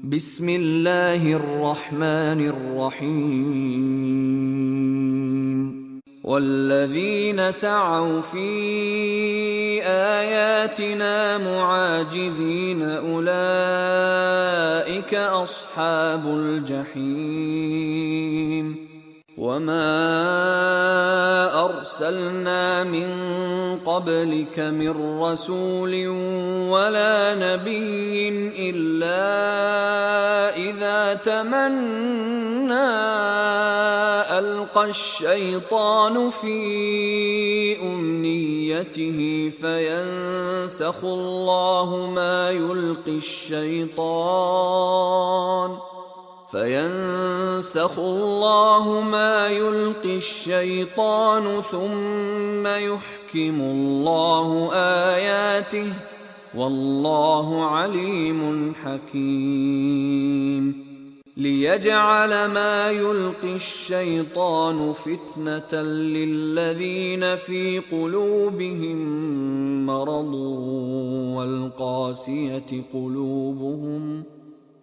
بسم الله الرحمن الرحيم والذين سعوا في آياتنا معاجزين أولئك أصحاب الجحيم وما أرسلنا من قبلك من رسول ولا نبي إلا إذا تمنى ألقى الشيطان في أمنيته فينسخ الله ما يلقي الشيطان ثم يحكم الله آياته والله عليم حكيم ليجعل ما يلقي الشيطان فتنة للذين في قلوبهم مرض والقاسية قلوبهم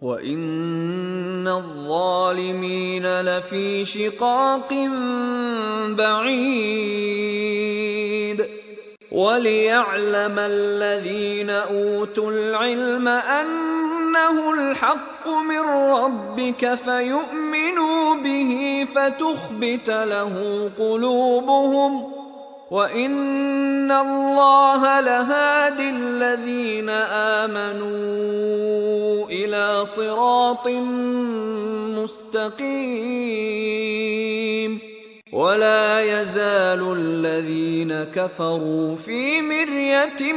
وإن الظالمين لفي شقاق بعيد وليعلم الذين أوتوا العلم أنه الحق من ربك فيؤمنوا به فتخبت له قلوبهم وإن الله لهادي الذين آمنوا إلى صراط مستقيم ولا يزال الذين كفروا في مرية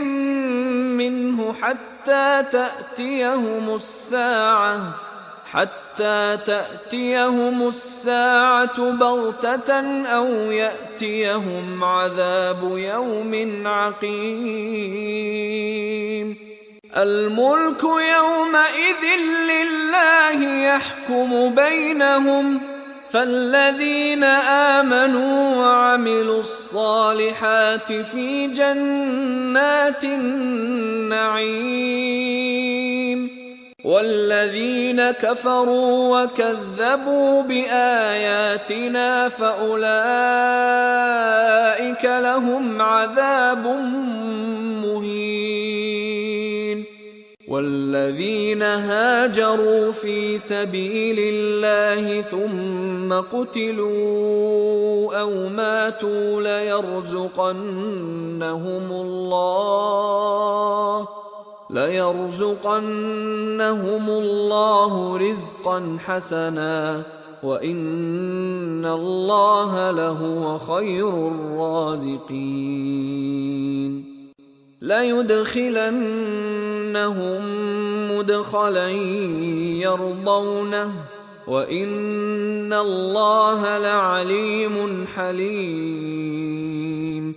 منه حتى تأتيهم الساعة بغتة أو يأتيهم عذاب يوم عقيم الملك يومئذ لله يحكم بينهم فالذين آمنوا وعملوا الصالحات في جنات النعيم والذين كفروا وكذبوا بآياتنا فأولئك لهم عذاب مهين والذين هاجروا في سبيل الله ثم قتلوا أو ماتوا ليرزقنهم الله رزقا حسنا وإن الله لهو خير الرازقين ليدخلنهم مدخلا يرضونه وإن الله لعليم حليم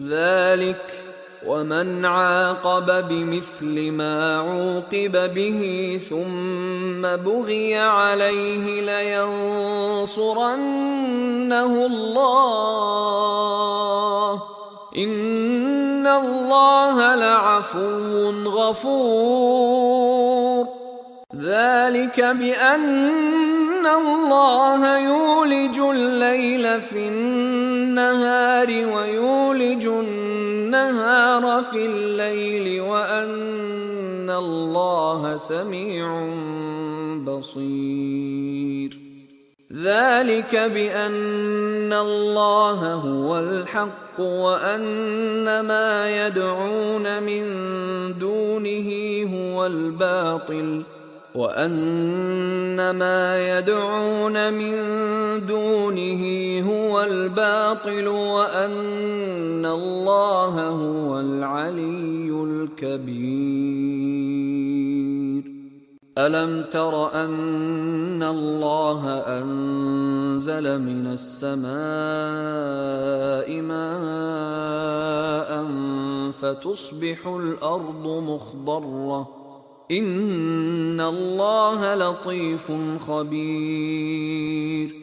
ذلك ومن عاقب بمثل ما عوقب به ثم بغي عليه لينصرنه الله إن الله لعفو غفور ذلك بأن الله يولج الليل في النهار ويولج النهار في الليل وأن الله سميع بصير ذلك بأن الله هو الحق وأن ما يدعون من دونه هو الباطل وأن الله هو العلي الكبير ألم تر أن الله أنزل من السماء ماء فتصبح الأرض مخضرة إن الله لطيف خبير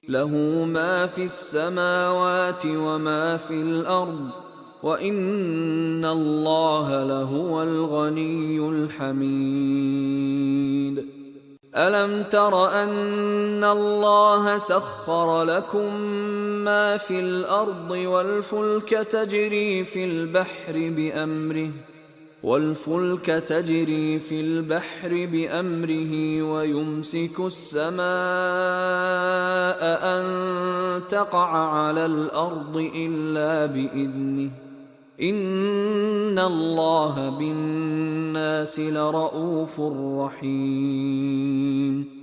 له ما في السماوات وما في الأرض وإن الله لهو الغني الحميد ألم تر أن الله سخر لكم ما في الأرض والفلك تجري في البحر بأمره ويمسك السماء أن تقع على الأرض إلا بإذنه إن الله بالناس لرءوف رحيم